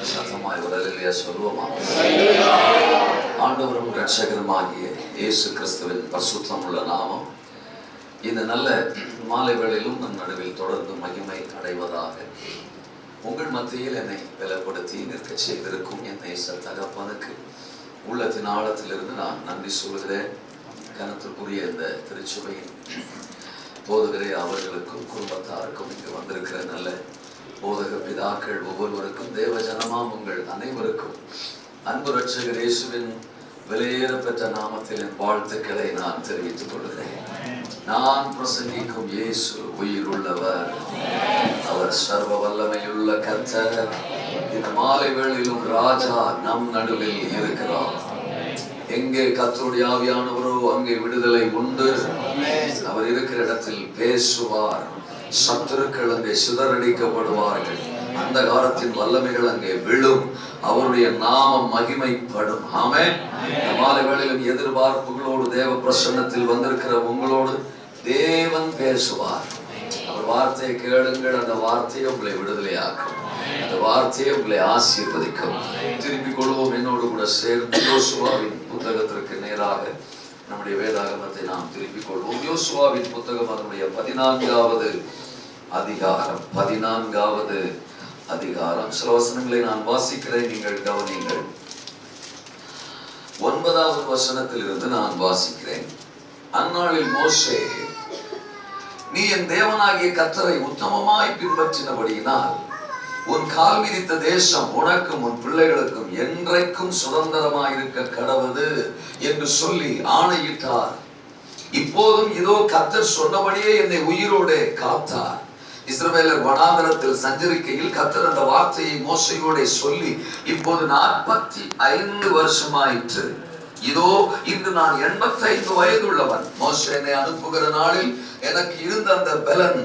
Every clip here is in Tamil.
சத்தமாய் ஒரு அல்லேலூயா சொல்லுவோமா? ஆண்டவரும் இரட்சகருமாகிய இயேசு கிறிஸ்துவின் பரிசுத்தமுள்ள நாமம் இந்த நல்ல மாலை வேளையிலும் நம் நடுவில் தொடர்ந்து மகிமை அடைவதாக. உங்கள் மத்தியில் என்னை பலப்படுத்தி நிற்க செய்திருக்கும் என் நேச தகப்பனுக்கு உள்ளத்தின் ஆழத்திலிருந்து நான் நன்றி சொல்கிறேன். கனத்திற்குரிய இந்த திருச்சபையின் போதகரே அவர்களுக்கும் குடும்பத்தாருக்கும் இங்கு வந்திருக்கிற நல்ல போதக பிதாக்கள் ஒவ்வொருவருக்கும் தேவ ஜனமாம் உங்கள் அனைவருக்கும் அன்பு இரட்சகர் இயேசுவின் விலையேற பெற்ற நாமத்தில் என் வாழ்த்துக்களை நான் தெரிவித்துக் கொள்கிறேன். நான் பிரசங்கிக்கும் இயேசு உயிருள்ளவர், அவர் சர்வ வல்லமையுள்ள கர்த்தர். இந்த மாலை வேளையிலும் ராஜா நம் நடுவில் இருக்கிறார். எங்கே கர்த்தருடைய ஆவியானவரோ அங்கே விடுதலை உண்டு. அவர் இருக்கிற இடத்தில் பேசுவார். சத்துருக்கள் அங்கே சிதறடிக்கப்படுவார்கள். அந்த காலத்தின் வல்லமைகள் அங்கே விழும். அவருடைய நாமம் மகிமைப்படும். ஆமென். மாலை வேளையிலும் எதிர்பார்ப்புகளோடு தேவ பிரசன்னத்தில் வந்திருக்கிற உங்களோடு தேவன் பேசுவார். அவர் வார்த்தையை கேளுங்கள். அந்த வார்த்தையை உங்களை விடுதலையாக்கும். அந்த வார்த்தையை உங்களை ஆசீர்வதிக்கும். திரும்பிக் கொள்வோம். என்னோடு கூட சேர்ந்து யோசுவாவின் புத்தகத்திற்கு நேராக நம்முடைய வேதாகமத்தை நாம் திருப்பிக் கொள்வோம். யோசுவாவின் புத்தகம் அதனுடைய 14வது அதிகாரம். 14வது அதிகாரம். சில வசனங்களை நான் வாசிக்கிறேன், நீங்கள் கவனியுங்கள். 9வது வசனத்தில் இருந்து நான் வாசிக்கிறேன். அந்நாளில் மோசே, நீ என் தேவனாகிய கர்த்தரை உத்தமமாய் பின்பற்றினபடியினால் உன் கால் மிதித்த தேசம் உனக்கும் உன் பிள்ளைகளுக்கும் என்றைக்கும் சுதந்திரமாயிருக்க கடவது என்று சொல்லி ஆணையிட்டார். இப்போதும் இதோ கர்த்தர் சொன்னபடியே என்னை உயிரோடு காத்தார். இஸ்ரவேலர் வனாந்தரத்தில் சஞ்சரிக்கையில் கர்த்தர் அந்த வார்த்தையை மோசேயோடு சொல்லி இப்போது 45 வருஷமாயிற்று. இதோ இன்று நான் 85 வயதுள்ளவன். மோசே என்னை அனுப்புகிற நாளில் எனக்கு இருந்த அந்த பலன்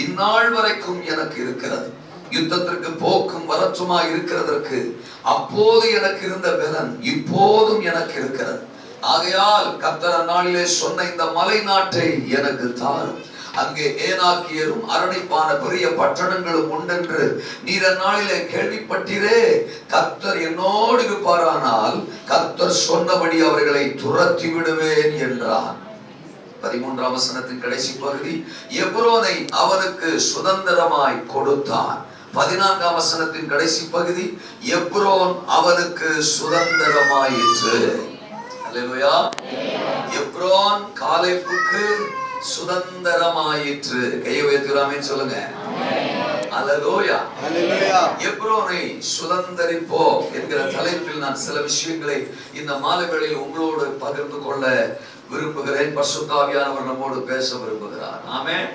இந்நாள் வரைக்கும் எனக்கு இருக்கிறது. யுத்தத்திற்கு போக்கும் வரற்றுமாய் இருக்கிறதற்கு அப்போது எனக்கு இருந்த பலன் இப்போதும் எனக்கு இருக்கிறது. ஆகையால் கர்த்தர் அந்நாளிலே சொன்ன இந்த மலை நாட்டை எனக்கு தாரும். அங்கே ஏனாக்கியரும் அரணிப்பான பெரிய பட்டணங்களும் உண்டென்று நீர் அந்நாளிலே கேள்விப்பட்டீரே. கர்த்தர் என்னோடு இருப்பாரானால் கர்த்தர் சொன்னபடி அவர்களை துரத்தி விடுவேன் என்றார். 13ஆம் வசனத்தின் கடைசி பகுதி, எப்ரோனை அவனுக்கு சுதந்திரமாய் கொடுத்தான். 14ஆம் வசனத்தின் கடைசி பகுதி, எப்ரோன் அவனுக்கு சுதந்திரமாயிற்று. அல்லேலூயா. எப்ரோன் காலேபுக்கு சுதந்திரமாயிற்று. கையை உயர்த்துறாமேன்னு சொல்லுங்க. அல்லேலூயா. எப்ரோனை சுதந்தரிப்போம் என்கிற தலைப்பில் நான் சில விஷயங்களை இந்த மாலை வேளையில் உங்களோடு பகிர்ந்து கொள்ள விரும்புகிறேன். பரிசுத்த ஆவியானவர் நம்மோடு பேச விரும்புகிறார். ஆமென்.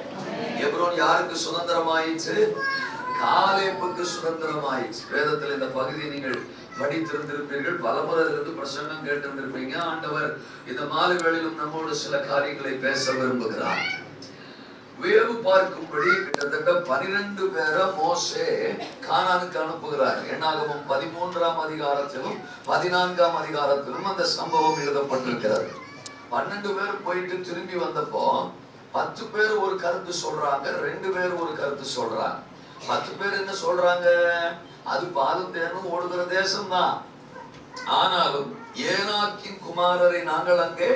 எப்ரோன் யாருக்கு சுதந்திரமாயிற்று? காலேபுக்கு சுதந்திரமாயிற்று. வேதத்தில் இந்த பகுதியை நீங்கள் படித்திருந்திருப்பீர்கள். பலமுறை இருந்து பிரசங்கம் கேட்டிருந்திருப்பீங்க. ஆண்டவர் இந்த மாலை வேளையிலும் நம்மோடு சில காரியங்களை பேச விரும்புகிறார். வேவு பார்க்கும்படி கிட்டத்தட்ட 12 பேரை மோசே கானானுக்கு அனுப்புகிறார். என்னாகமம் 13ஆம் அதிகாரத்திலும் 14ஆம் அதிகாரத்திலும் அந்த சம்பவம் எழுதப்பட்டிருக்கிறது. 12 பேர் போயிட்டு திரும்பி வந்தப்போ 10 பேர் ஒரு கருத்து சொல்றாங்க, 2 பேர் ஒரு கருத்து சொல்றாங்க. 10 பேர் என்ன சொல்றாங்க? அது பாலும் தேனும் ஓடுகிற தேசம்தான். ஆனாலும் ஏனாக்கின் குமாரரை நாங்கள் அங்கே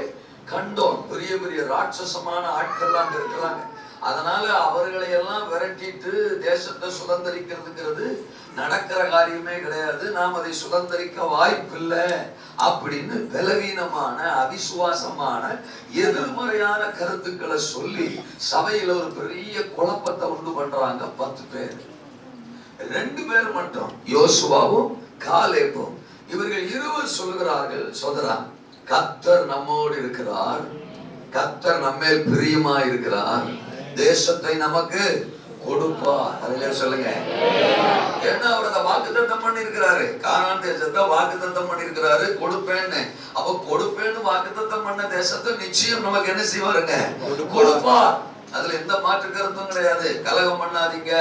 கண்டோம். பெரிய பெரிய ராட்சசமான ஆட்கள் அங்க இருக்கிறாங்க. அதனால அவர்களை எல்லாம் விரட்டிட்டு தேசத்தை சுதந்திரிக்கிறதுங்கிறது நடக்கிற காரியமே கிடையாது. நாம் அதை சுதந்திரிக்க வாய்ப்பில்லை அப்படின்னு பலவீனமான அவிசுவாசமான எதிர்மறையான கருத்துக்களை சொல்லி சபையில ஒரு பெரிய குழப்பத்தை உண்டு பண்றாங்க 10 பேர். 2 பேர் மட்டும், யோசுவாவும் காலேபும், இவர்கள் இருவர் சொல்லுகிறார்கள், சோதரா, கர்த்தர் நம்மோடு இருக்கிறார், கர்த்தர் நம்மேல் பிரியமா இருக்கிறார், தேசத்தை நமக்கு கொடுப்பார். அதுல சொல்லுங்க. ஏன்னா அவர் அந்த வாக்குத்தத்தம் பண்ணி இருக்கிறாரு. கானான் தேசத்தை வாக்குத்தத்தம் பண்ணி இருக்கிறாரு, கொடுப்பேன்னு. அப்ப கொடுப்பேன்னு வாக்குத்தத்தம் பண்ண தேசத்தை நிச்சயம் நமக்கு என்ன செய்வாருங்க? கொடுப்பார். அதுல எந்த மாற்று கருத்தும் கிடையாது. கலகம் பண்ணாதீங்க,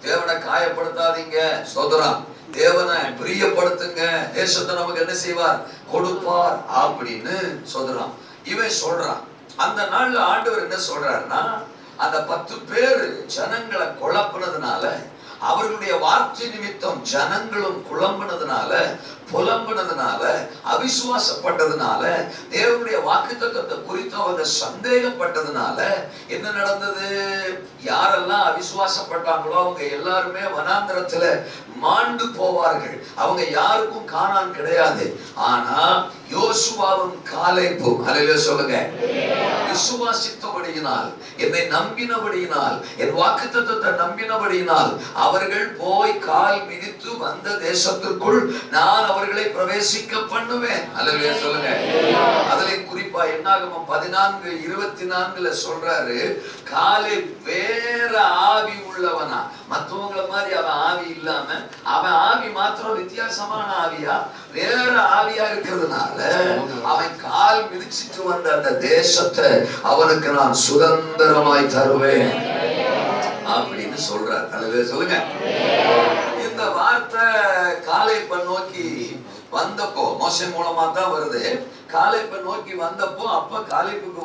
தேவனை காயப்படுத்தாதீங்க, சோதரம், தேவனை பிரியப்படுத்துங்க, தேசத்தை நமக்கு என்ன செய்வார்? கொடுப்பார் அப்படின்னு சோதரம் இவன் சொல்றான். அந்த நாள்ல ஆண்டவர் என்ன சொல்றாருன்னா, அந்த 10 பேர் ஜனங்களை குழப்பினதுனால அவர்களுடைய வார்த்தை நிமித்தம் ஜனங்களும் புலம்பினதுனால அவிசுவாசப்பட்டதுனால தேவனுடைய வாக்குத்தத்தத்தை குறித்து அவங்க சந்தேகப்பட்டதுனால என்ன நடந்தது? யாரெல்லாம் அவிசுவாசப்பட்டாங்களோ அவங்க எல்லாருமே வனாந்திரத்துல மாண்டு போவார்கள். அவங்க யாருக்கும் கானான் கிடையாது. ஆனா யோசுவாவும் காலேபும், அல்லேலூயா சொல்லுங்க, விசுவாசித்தபடியினால், என்னை நம்பினபடியினால், என் வாக்குத்தத்தத்தை நம்பினபடியினால் அவர்கள் போய் கால் மிதித்து வந்த தேசத்திற்குள் நான் அவர்களை பிரவேசிக்க பண்ணுவேன். அல்லேலூயா சொல்லுங்க. அதுல குறிப்பா என்னாகமம் 14:24 சொல்றாரு, காலை வேற ஆவி உள்ளவனா, மற்றவங்கள மாதிரி அவன் ஆவி இல்லாம, அவன் ஆவி மாத்திரம் வித்தியாசமான ஆவியா, வேற ஆவியா இருக்கிறதுனால அவன் கால் மிதிச்சிட்டு வந்த அந்த தேசத்தை அவனுக்கு நான் சுதந்திரமாய் தருவேன் அப்படின்னு சொல்றார். அல்லேலூயா சொல்லுங்க. இந்த வார்த்தை காலேபை நோக்கி வந்தப்போ, மோசே மூலமா தான் வருது. காலேபை நோக்கி வந்தப்போ அப்ப காலேபுக்கு